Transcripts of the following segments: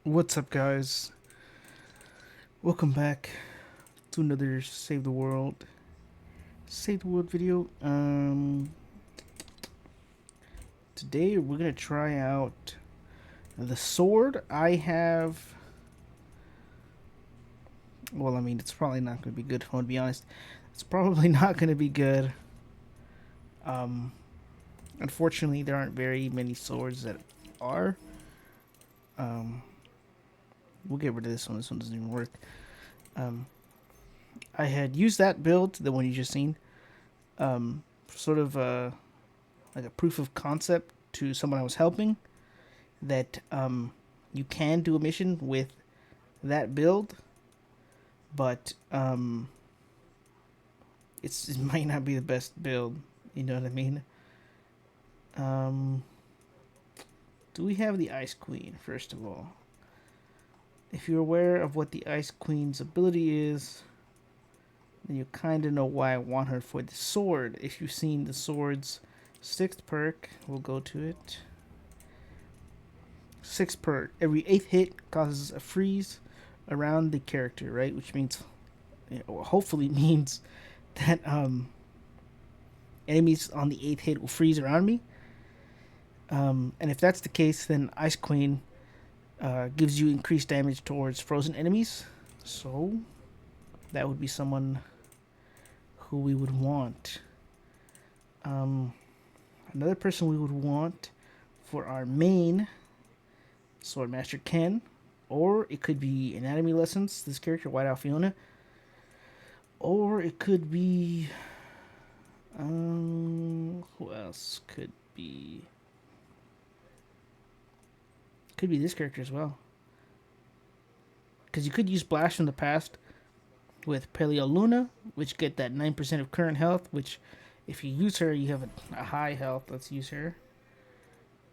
What's up, guys? Welcome back to another Save the World video. Today we're gonna try out the sword I have. Well, I mean, it's probably not gonna be good. If I want to be honest, it's probably not gonna be good. Um, Unfortunately, there aren't very many swords that are. Um, we'll get rid of this one. This one doesn't even work. Um, I had used that build, the one you just seen, sort of like a proof of concept to someone I was helping that you can do a mission with that build, but it might not be the best build. You know what I mean? Um, do we have the Ice Queen, first of all? If you're aware of what the Ice Queen's ability is, then you kind of know why I want her for the sword. If you've seen the sword's 6th perk, we'll go to it. 6th perk. Every 8th hit causes a freeze around the character, right? Which means, hopefully means that enemies on the 8th hit will freeze around me. And if that's the case, then Ice Queen gives you increased damage towards frozen enemies. So that would be someone who we would want. Another person we would want for our main Swordmaster Ken, or it could be Anatomy Lessons, this character, Whiteout Fiona, or it could be who else could be this character as well, because you could use Blast from the past with Paleo Luna, which get that 9% of current health, which if you use her you have a high health. Let's use her.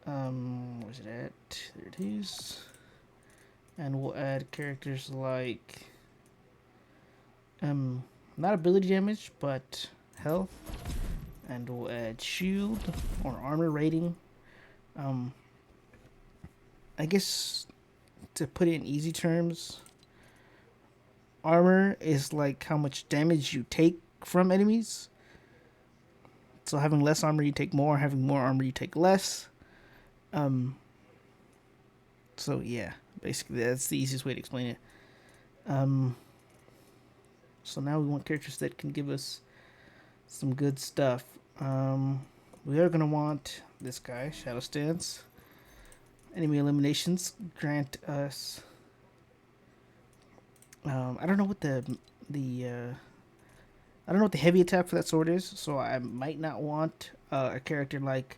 Where's it at? There it is. And we'll add characters like not ability damage but health, and we'll add shield or armor rating. I guess to put it in easy terms, armor is like how much damage you take from enemies. So having less armor you take more, having more armor you take less. So yeah, basically that's the easiest way to explain it. So now we want characters that can give us some good stuff. We are gonna want this guy, Shadow Stance. Enemy eliminations grant us. I don't know what the I don't know what the heavy attack for that sword is, so I might not want a character like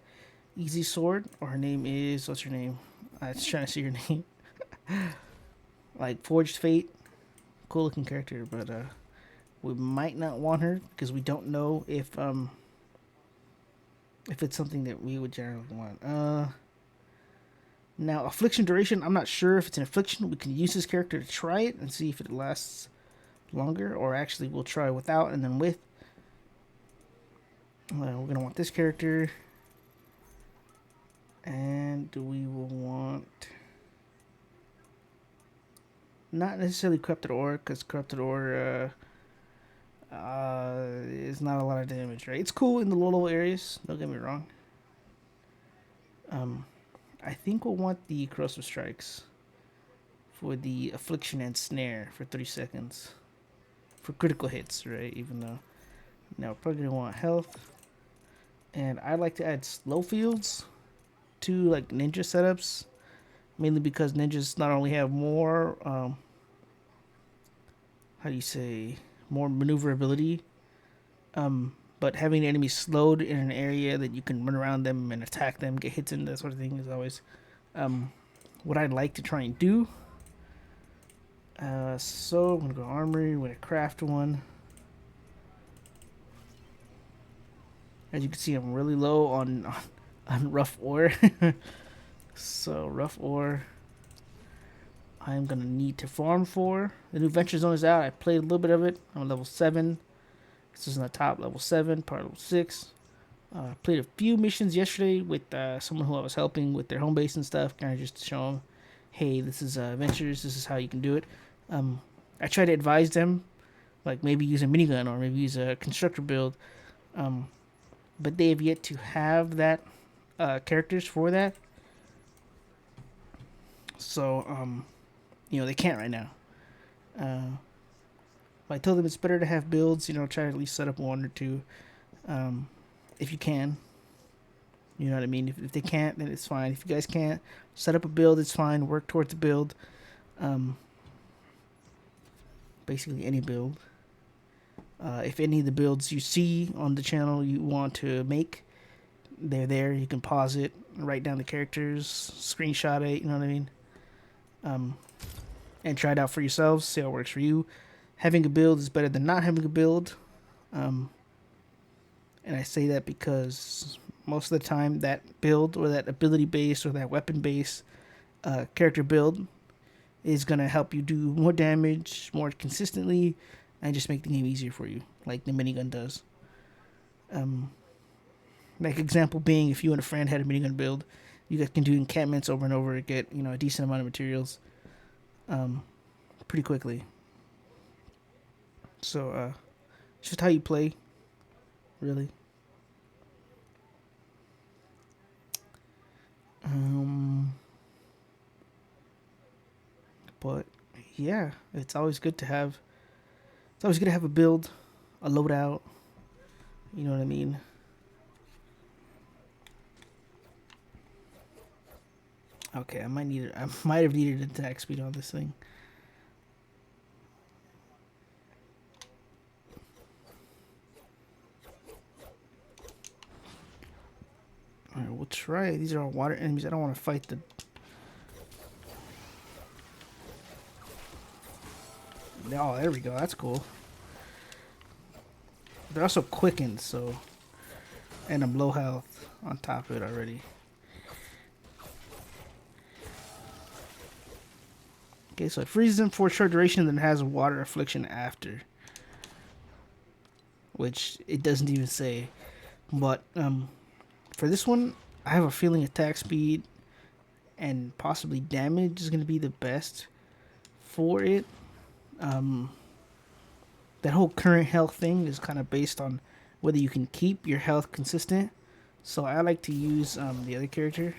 Easy Sword, or her name is, what's her name? I was trying to see her name. Like Forged Fate, cool looking character, but we might not want her because we don't know if it's something that we would generally want. Now, affliction duration, I'm not sure if it's an affliction. We can use this character to try it and see if it lasts longer, or actually we'll try without and then with. We're going to want this character. And we will want not necessarily Corrupted Ore, because Corrupted Ore is not a lot of damage, right? It's cool in the low areas, don't get me wrong. I think we'll want the Corrosive Strikes for the Affliction and Snare for 3 seconds. For critical hits, right? Even though. Now, we're probably going to want health. And I like to add slow fields to like ninja setups. Mainly because ninjas not only have more, more maneuverability, but having the enemy slowed in an area that you can run around them and attack them, get hits in, that sort of thing is always what I'd like to try and do. So I'm gonna go armory. I'm gonna craft one. As you can see, I'm really low on rough ore. So rough ore I'm gonna need to farm for. The new Venture Zone is out. I played a little bit of it. I'm on level 7. This is on the top, level 7, part level 6. Played a few missions yesterday with someone who I was helping with their home base and stuff, kind of just to show them, hey, this is adventures. This is how you can do it. I try to advise them, like maybe use a minigun or maybe use a constructor build. Um, but they have yet to have that characters for that. So they can't right now. Uh, I told them it's better to have builds. Try to at least set up one or two, um, if you can. You know what I mean? If they can't, then it's fine. If you guys can't, set up a build. It's fine. Work towards the build. Um, Basically any build. If any of the builds you see on the channel you want to make, they're there. You can pause it, write down the characters, screenshot it. You know what I mean? And try it out for yourselves. See how it works for you. Having a build is better than not having a build. And I say that because most of the time that build or that ability base or that weapon base character build is going to help you do more damage more consistently and just make the game easier for you, like the minigun does. Like example being, if you and a friend had a minigun build, you guys can do encampments over and over, get a decent amount of materials pretty quickly. So it's just how you play, really. But yeah, it's always good to have. It's always good to have a build, a loadout. You know what I mean? Okay, I might have needed attack speed on this thing. Alright, we'll try. These are all water enemies. I don't want to fight the... Oh, there we go. That's cool. They're also quickened, so... And I'm low health on top of it already. Okay, so it freezes them for a short duration, then has a water affliction after. Which it doesn't even say. But, for this one, I have a feeling attack speed and possibly damage is going to be the best for it. That whole current health thing is kind of based on whether you can keep your health consistent. So I like to use the other character.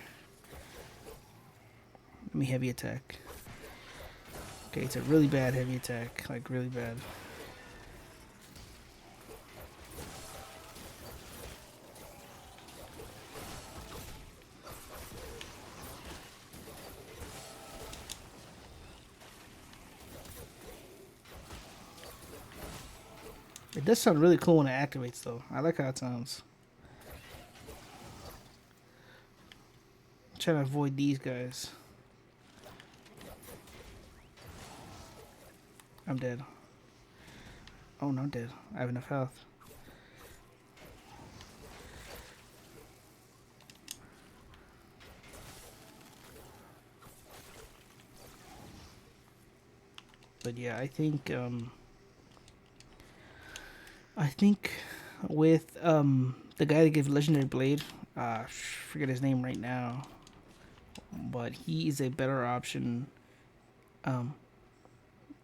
Let me heavy attack. Okay, it's a really bad heavy attack, like really bad. It does sound really cool when it activates, though. I like how it sounds. I'm trying to avoid these guys. I'm dead. Oh, no, I'm dead. I have enough health. But yeah, I think with the guy that gave Legendary Blade, forget his name right now, but he is a better option.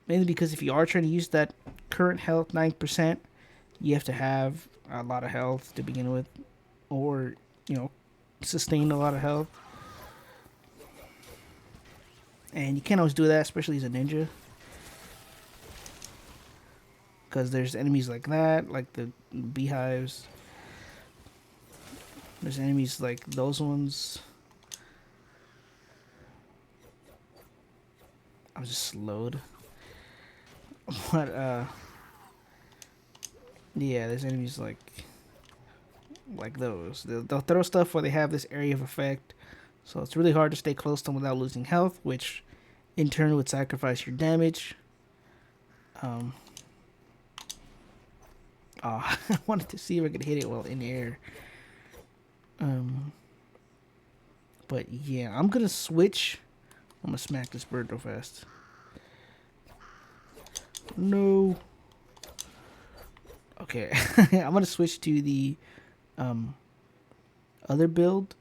Mainly because if you are trying to use that current health 9%, you have to have a lot of health to begin with, or sustain a lot of health. And you can't always do that, especially as a ninja, because there's enemies like that, like the beehives. There's enemies like those ones. I was just slowed. But yeah, there's enemies like those. They'll throw stuff where they have this area of effect, so it's really hard to stay close to them without losing health, which in turn would sacrifice your damage. I wanted to see if I could hit it while in the air. But yeah, I'm gonna switch. I'm gonna smack this bird real fast. No. Okay, I'm gonna switch to the other build.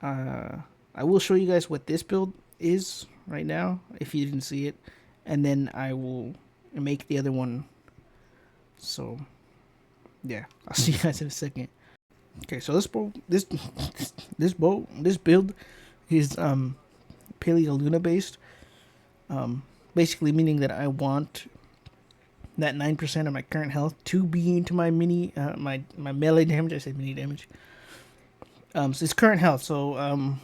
I will show you guys what this build is right now, if you didn't see it, and then I will make the other one. So yeah, I'll see you guys in a second. Okay, so this build is Paleo Luna based. Basically meaning that I want that 9% of my current health to be into my my melee damage. I said mini damage. So it's current health. So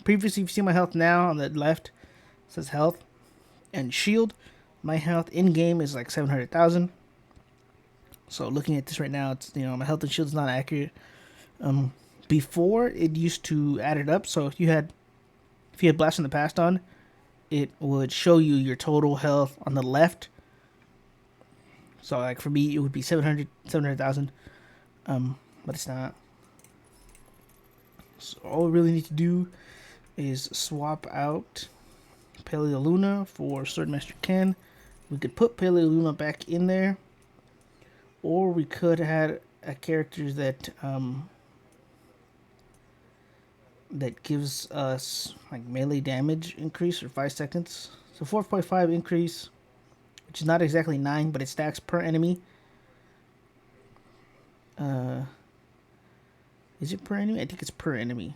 previously you've seen my health now on the left. It says health and shield. My health in game is like 700,000. So looking at this right now, it's my health and shield is not accurate. Before it used to add it up. So if you had Blast in the Past on, it would show you your total health on the left. So like for me, it would be 700,000. But it's not. So all we really need to do is swap out Paleo Luna for Swordmaster Ken. We could put Paleo Luna back in there, or we could have a character that that gives us like melee damage increase for 5 seconds. So 4.5 increase, which is not exactly 9, but it stacks per enemy. Is it per enemy? I think it's per enemy.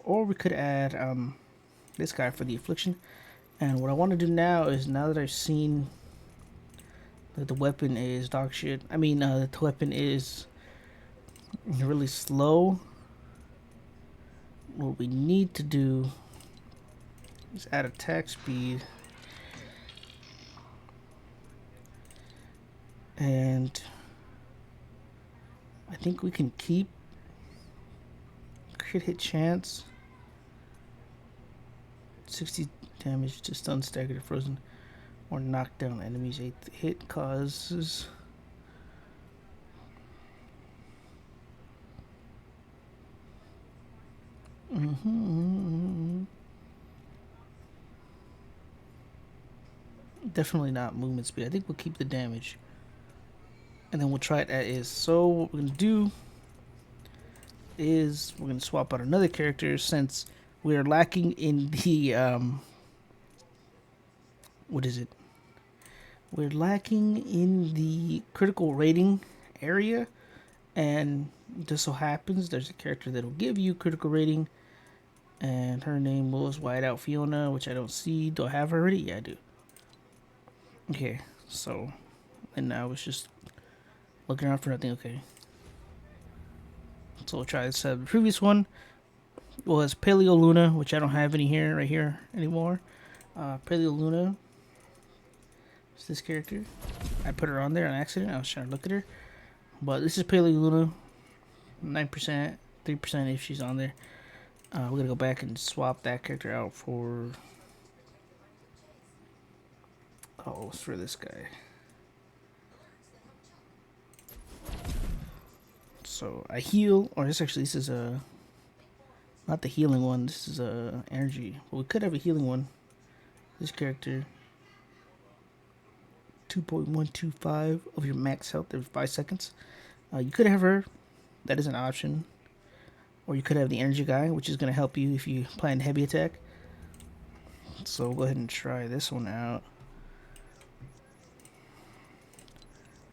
Or we could add this guy for the affliction. And what I want to do now is, now that I've seen that the weapon is dog shit, that the weapon is really slow, what we need to do is add attack speed. And I think we can keep crit hit chance, 60 damage to stun, staggered, or frozen, or knock down enemies. 8 hit causes. Definitely not movement speed. I think we'll keep the damage. And then we'll try it as is. So what we're going to do is we're going to swap out another character, since we're lacking in the what is it? We're lacking in the critical rating area, and just so happens there's a character that'll give you critical rating, and her name was Whiteout Fiona, which I don't see. Do I have her already? Yeah, I do. Okay, so, and I was just looking around for nothing. Okay, so we'll try this. The previous one was Paleo Luna, which I don't have any here, right here anymore. Paleo Luna. It's this character. I put her on there on accident. I was trying to look at her, but this is Paleo Luna. 9%, 3% if she's on there. We're gonna go back and swap that character out for. Oh, it's for this guy. So I heal, or this is a, not the healing one. This is a energy. Well, we could have a healing one. This character, 2.125 of your max health every 5 seconds. You could have her. That is an option. Or you could have the energy guy, which is going to help you if you plan heavy attack. So we'll go ahead and try this one out.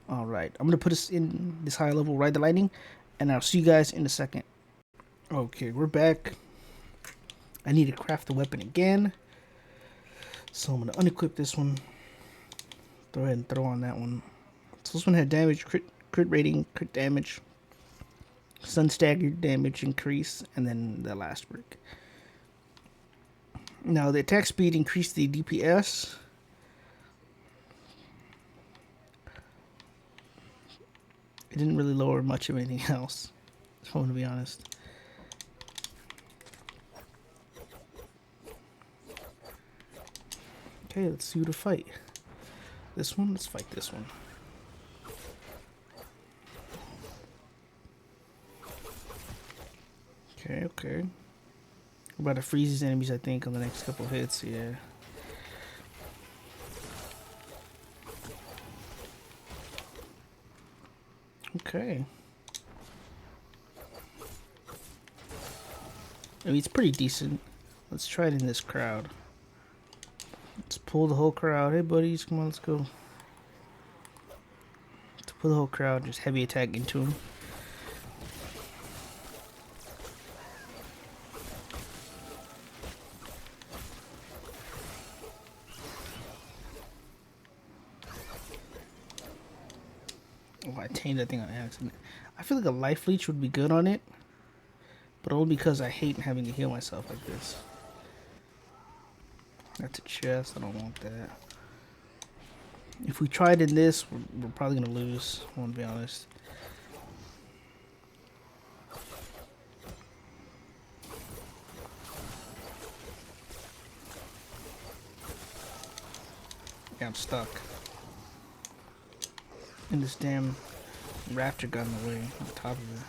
Alright, I'm going to put us in this high level, Ride the Lightning, and I'll see you guys in a second. Okay, we're back. I need to craft the weapon again. So I'm going to unequip this one. Go ahead and throw on that one. So this one had damage, crit rating, crit damage, stun staggered damage increase, and then the last brick. Now the attack speed increased the DPS. It didn't really lower much of anything else, if I'm going to be honest. Okay, let's see who to fight. This one? Let's fight this one. Okay. We're about to freeze these enemies, I think, on the next couple of hits, yeah. Okay. It's pretty decent. Let's try it in this crowd. Let's pull the whole crowd. Hey, buddies, come on, let's go. Let's pull the whole crowd. Just heavy attack into him. Oh, I tamed that thing on accident. I feel like a life leech would be good on it, but only because I hate having to heal myself like this. That's a chest. I don't want that. If we tried in this, we're probably gonna lose. I want to be honest. Yeah, I'm stuck. And this damn raptor got in the way on top of it.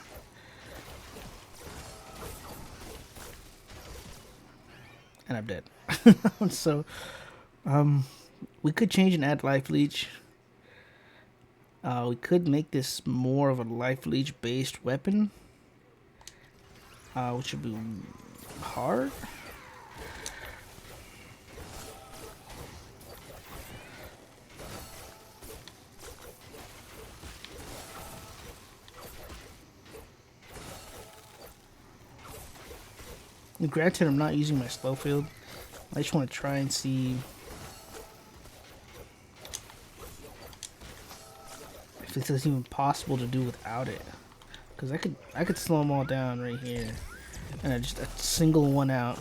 And I'm dead. So, we could change and add life leech. We could make this more of a life leech based weapon, which would be hard. And granted, I'm not using my slow field. I just want to try and see if this is even possible to do without it. Because I could slow them all down right here, and I just a single one out.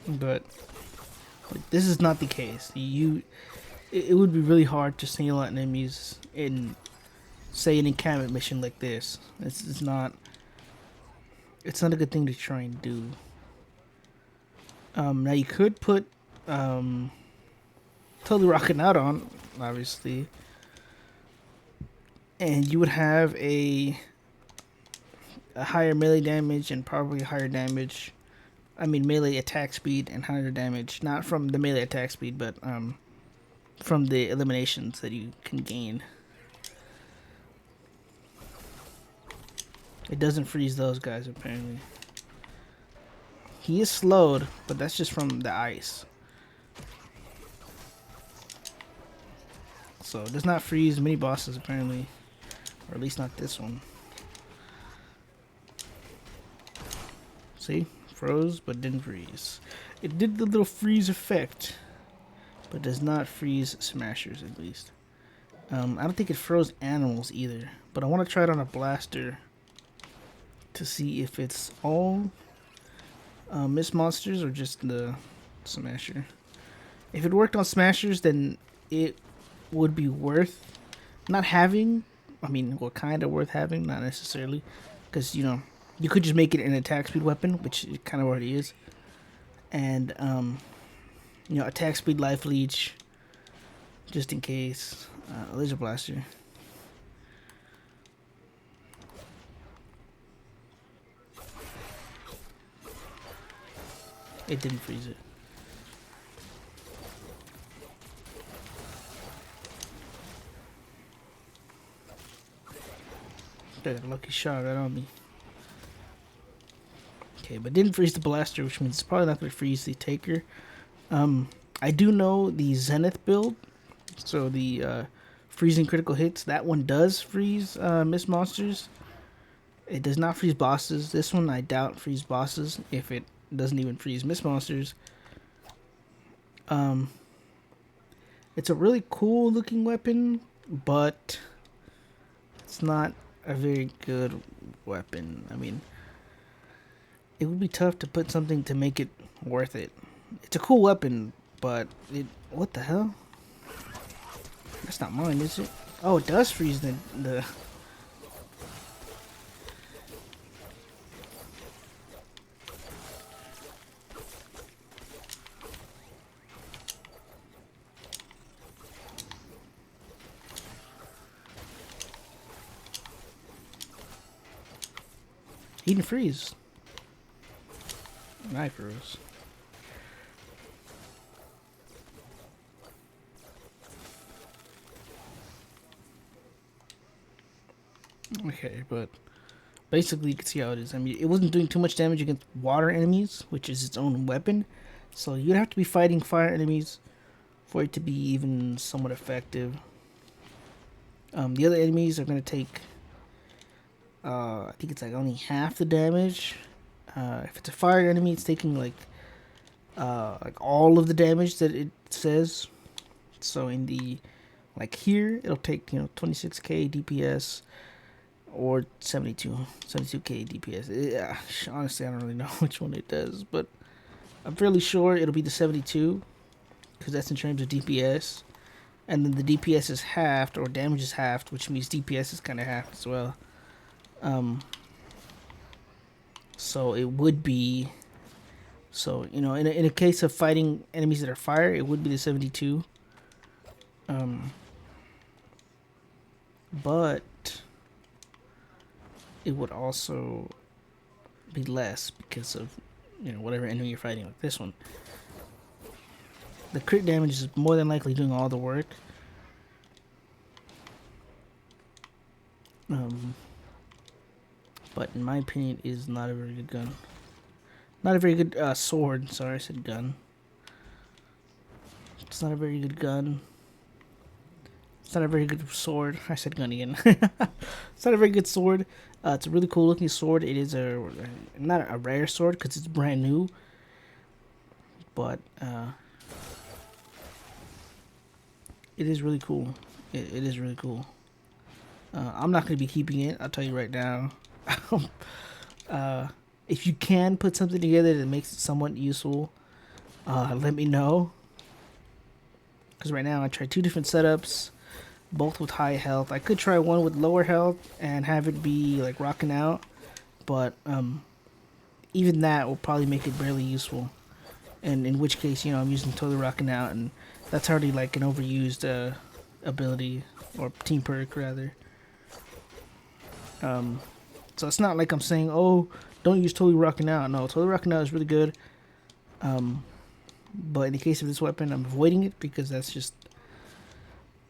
But this is not the case. It would be really hard to single out enemies in, say, an encampment mission like this. It's not a good thing to try and do. Now you could put totally rocking out on, obviously, and you would have a higher melee damage and probably higher damage. I mean, melee attack speed and higher damage, not from the melee attack speed, but from the eliminations that you can gain. It doesn't freeze those guys, apparently. He is slowed, but that's just from the ice. So it does not freeze many bosses, apparently. Or at least not this one. See? Froze, but didn't freeze. It did the little freeze effect, but does not freeze smashers, at least. I don't think it froze animals either, but I want to try it on a blaster to see if it's all mist monsters or just the smasher. If it worked on smashers, then it would be worth not having. I mean, well, kind of worth having, not necessarily, because you could just make it an attack speed weapon, which it kind of already is. And, attack speed, life leech, just in case. Laser blaster. It didn't freeze it. Got a lucky shot right on me. Okay, but didn't freeze the blaster, which means it's probably not going to freeze the taker. I do know the Zenith build, so the freezing critical hits, that one does freeze mist monsters. It does not freeze bosses. This one I doubt freeze bosses if it doesn't even freeze mist monsters. It's a really cool looking weapon, but it's not a very good weapon. I mean, it would be tough to put something to make it worth it. It's a cool weapon, but what the hell? That's not mine, is it? Oh, it does freeze the he didn't freeze. Knife arrows. Okay, but basically you can see how it is. I mean, it wasn't doing too much damage against water enemies, which is its own weapon. So you'd have to be fighting fire enemies for it to be even somewhat effective. The other enemies are going to take, I think it's like only half the damage. If it's a fire enemy, it's taking like all of the damage that it says. So in the, like here, it'll take, 26k DPS or 72k DPS. Yeah, honestly, I don't really know which one it does, but I'm fairly sure it'll be the 72 because that's in terms of DPS. And then the DPS is halved, or damage is halved, which means DPS is kind of halved as well. So it would be, in a case of fighting enemies that are fire, it would be the 72. But it would also be less because of, whatever enemy you're fighting, like this one. The crit damage is more than likely doing all the work. But in my opinion, it is not a very good gun. Not a very good sword. Sorry, I said gun. It's not a very good gun. It's not a very good sword. I said gun again. It's not a very good sword. It's a really cool looking sword. It is not a rare sword because it's brand new. But it is really cool. It is really cool. I'm not going to be keeping it. I'll tell you right now. If you can put something together that makes it somewhat useful, let me know. Because right now I tried 2 different setups, both with high health. I could try one with lower health and have it be like rocking out, but even that will probably make it barely useful. And in which case, I'm using totally rocking out, and that's already like an overused ability, or team perk rather. So it's not like I'm saying, oh, don't use totally rocking out. No, totally rocking out is really good. But in the case of this weapon, I'm avoiding it because that's just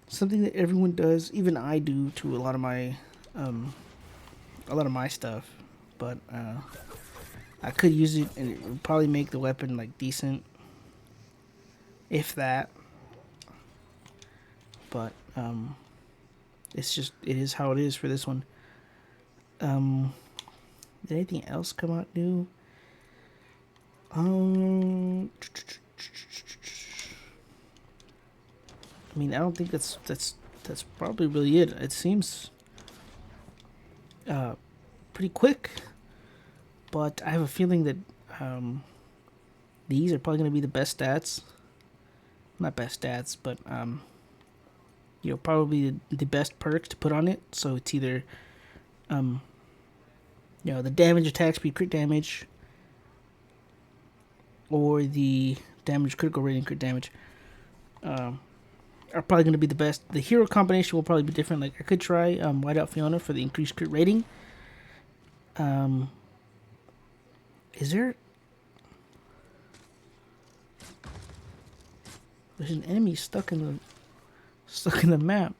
something that everyone does. Even I do to a lot of my stuff. But I could use it, and it would probably make the weapon like decent, if that. But it is how it is for this one. Did anything else come out new? I mean, I don't think that's probably really it. It seems pretty quick, but I have a feeling that these are probably going to be the best stats. Not best stats, but probably the best perk to put on it. So it's either the damage, attack speed, crit damage, or the damage, critical rating, crit damage are probably going to be the best. The hero combination will probably be different. Like I could try Whiteout Fiona for the increased crit rating. Is there? There's an enemy stuck in the map.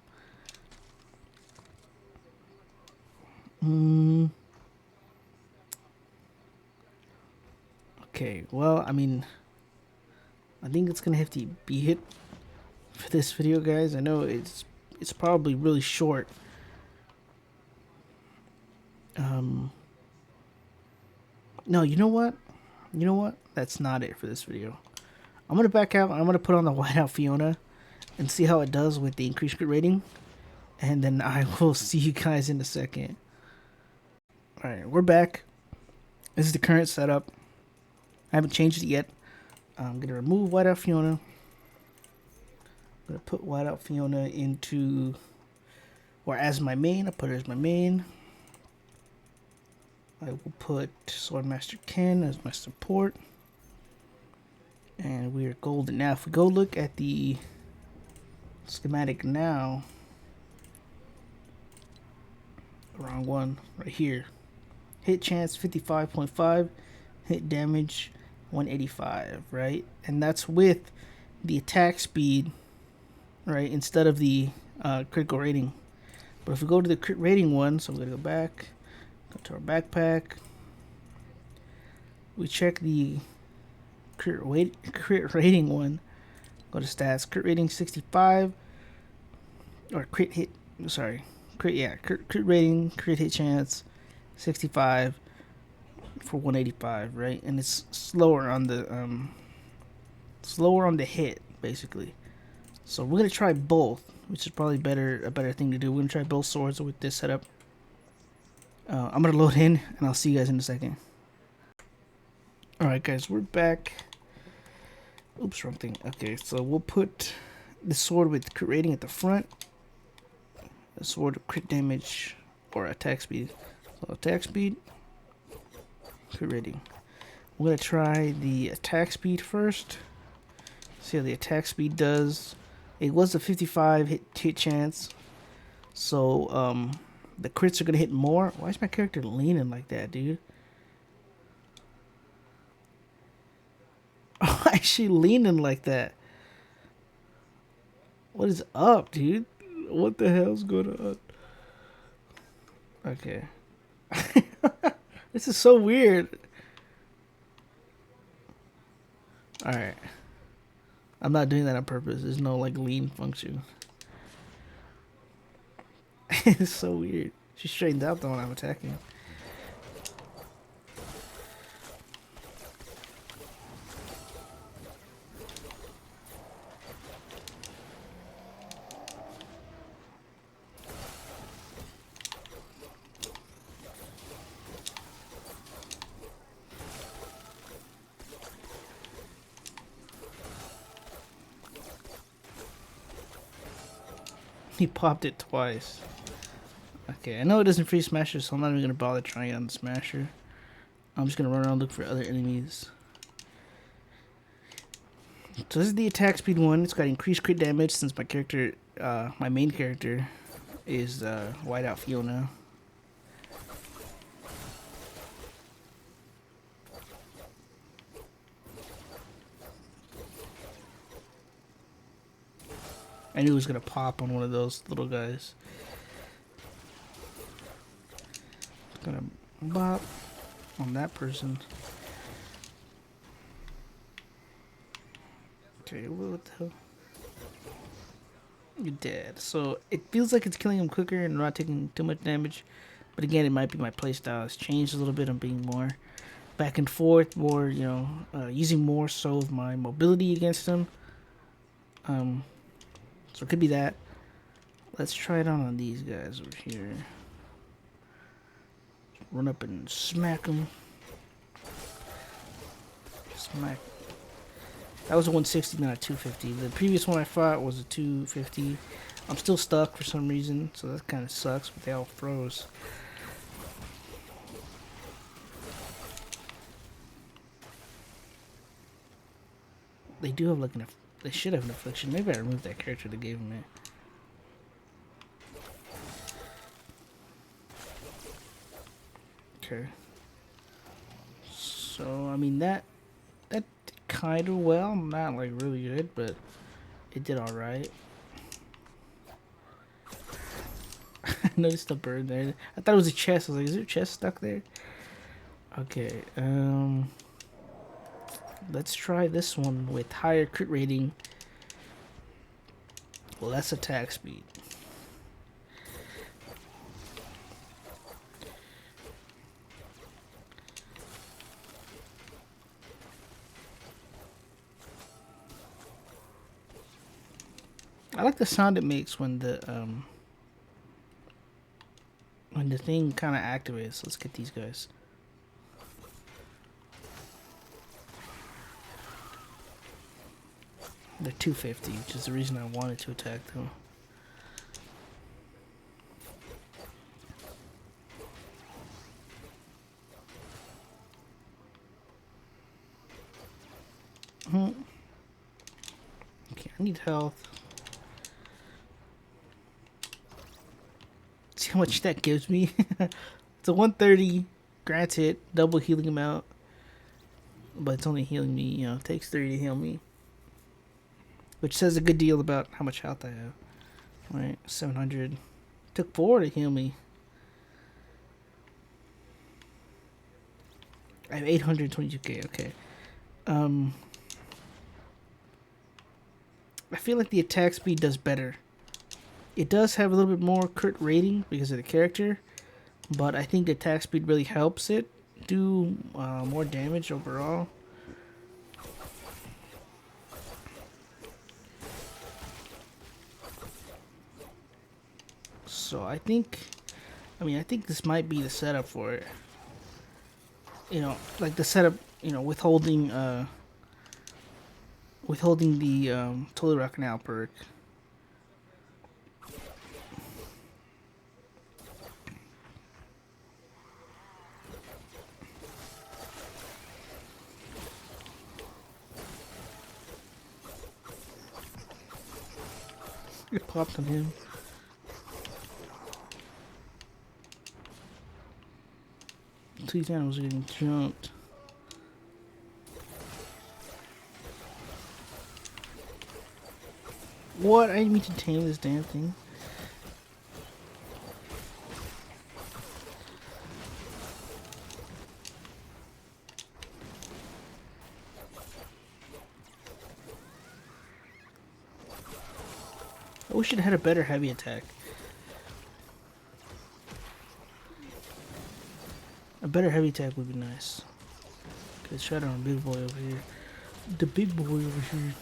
Okay, well, I mean, I think it's gonna have to be hit for this video, guys. I know it's probably really short. No, you know what? That's not it for this video. I'm gonna back out. I'm gonna put on the Whiteout Fiona and see how it does with the increased crit rating, and then I will see you guys in a second. All right, we're back. This is the current setup. I haven't changed it yet. I'm going to remove Whiteout Fiona. I'm going to put Whiteout Fiona into, or as my main. I'll put her as my main. I will put Swordmaster Ken as my support. And we are golden. Now, if we go look at the schematic now, wrong one, right here. Hit chance 55.5, hit damage 185, right? And that's with the attack speed, right, instead of the critical rating. But if we go to the crit rating one, so we're gonna go back, go to our backpack, we check the crit rating one, go to stats, crit rating 65, or crit hit, sorry, crit rating, crit hit chance 65 for 185, right? And it's slower on the hit, basically. So we're gonna try both, which is probably a better thing to do. We're gonna try both swords with this setup. I'm gonna load in, and I'll see you guys in a second. All right, guys, we're back. Oops, wrong thing. Okay, so we'll put the sword with crit rating at the front. The sword with crit damage or attack speed. So attack speed, crit rating. We're gonna try the attack speed first. See how the attack speed does. It was a 55 hit chance, so the crits are gonna hit more. Why is my character leaning like that, dude? Why is she leaning like that? What is up, dude? What the hell's going on? Okay. This is so weird. Alright. I'm not doing that on purpose. There's no like lean function. It's so weird. She straightens out though when I'm attacking. He popped it twice. Okay, I know it doesn't free Smasher, so I'm not even going to bother trying it on the Smasher. I'm just going to run around and look for other enemies. So this is the attack speed one. It's got increased crit damage since my character, my main character, is Whiteout Fiona. I knew it was going to pop on one of those little guys. Gonna bop on that person. Okay, what the hell? You're dead. So it feels like it's killing him quicker and not taking too much damage. But again, it might be my playstyle has changed a little bit. I'm being more back and forth, more, you know, using more so of my mobility against him. So it could be that. Let's try it on these guys over here. Run up and smack them. Smack. That was a 160, not a 250. The previous one I fought was a 250. I'm still stuck for some reason, so that kind of sucks, but they all froze. They do have like they should have an affliction. Maybe I removed that character that gave him it. Okay. So, I mean, that did kind of well. Not like really good, but it did alright. I noticed the bird there. I thought it was a chest. I was like, is there a chest stuck there? Okay, let's try this one with higher crit rating, less attack speed. I like the sound it makes when the thing kind of activates. Let's get these guys. They're 250, which is the reason I wanted to attack them. Okay, I need health. See how much that gives me? It's a 130, grants hit, double healing amount. but it's only healing me. You know, it takes 30 to heal me, which says a good deal about how much health I have. All right, 700. Took 4 to heal me. I have 822k. Okay. I feel like the attack speed does better. It does have a little bit more crit rating because of the character, but I think the attack speed really helps it do more damage overall. So I think this might be the setup for it. You know, like the setup, you know, withholding the Totally Rockin' Out perk. It popped on him. These animals are getting jumped. What? I didn't mean to tame this damn thing. I wish it had a better heavy attack. A better heavy attack would be nice. Okay, shot on a big boy over here. The big boy over here.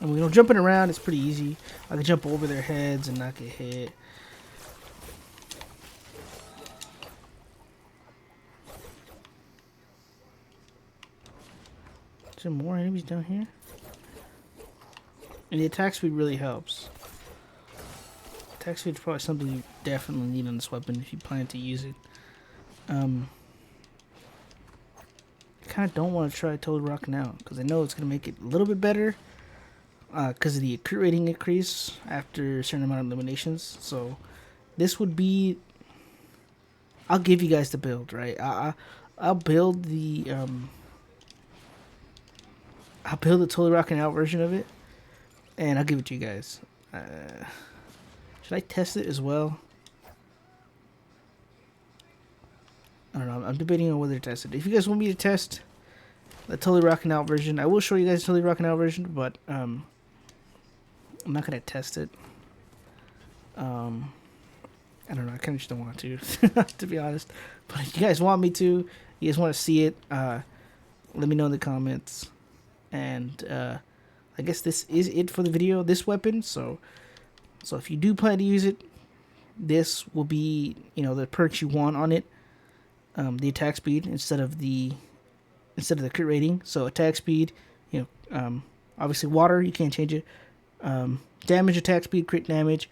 And you know, jumping around is pretty easy. I can jump over their heads and not get hit. Is there more enemies down here? And the attack speed really helps. Attack speed is probably something you definitely need on this weapon if you plan to use it. I kind of don't want to try Toad Rockin' Out because I know it's going to make it a little bit better because of the crit rating increase after a certain amount of eliminations. So this would be... I'll give you guys the build, right? I'll build the... I'll build the Totally Rockin' Out version of it, and I'll give it to you guys. Should I test it as well? I don't know. I'm debating on whether to test it. If you guys want me to test the Totally Rockin' Out version, I will show you guys the Totally Rockin' Out version, but I'm not gonna test it. I don't know. I kind of just don't want to, to be honest. But if you guys want me to, you guys want to see it, let me know in the comments. And I guess this is it for the video, this weapon. So if you do plan to use it, this will be, you know, the perks you want on it. The attack speed instead of the crit rating. So attack speed, you know, obviously water, you can't change it. Damage, attack speed, crit damage,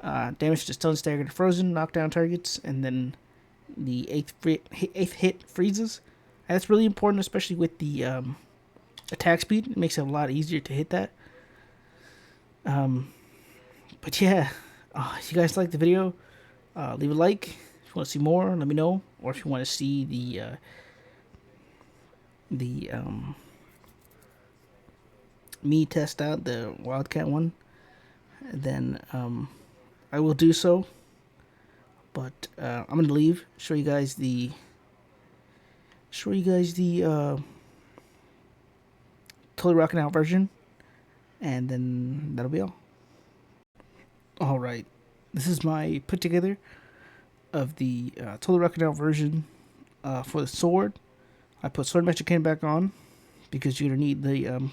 damage to stun, staggered, frozen, knockdown targets, and then the eighth hit freezes. And that's really important, especially with the attack speed. It makes it a lot easier to hit that. But yeah, if you guys like the video, leave a like. If you want to see more, let me know. Or if you want to see me test out the Wildcat one, then I will do so. But I'm gonna leave. Show you guys the Totally Rockin' Out version, and then that'll be all. All right, this is my put together of the Totally Rockin' Out version for the sword. I put sword magic cannon back on because you're gonna need the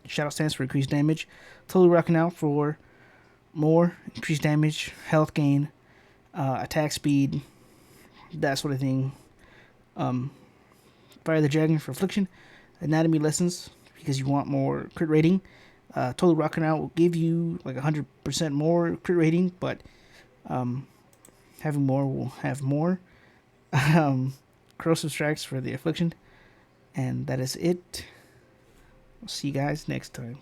shadow stance for increased damage. Totally Rockin' Out for more increased damage, health gain, attack speed, that sort of thing. Fire the Dragon for affliction, anatomy lessons because you want more crit rating. Totally Rockin' Out will give you like 100% more crit rating, but having more will have more. Corrosive strikes for the affliction, and that is it. I'll see you guys next time.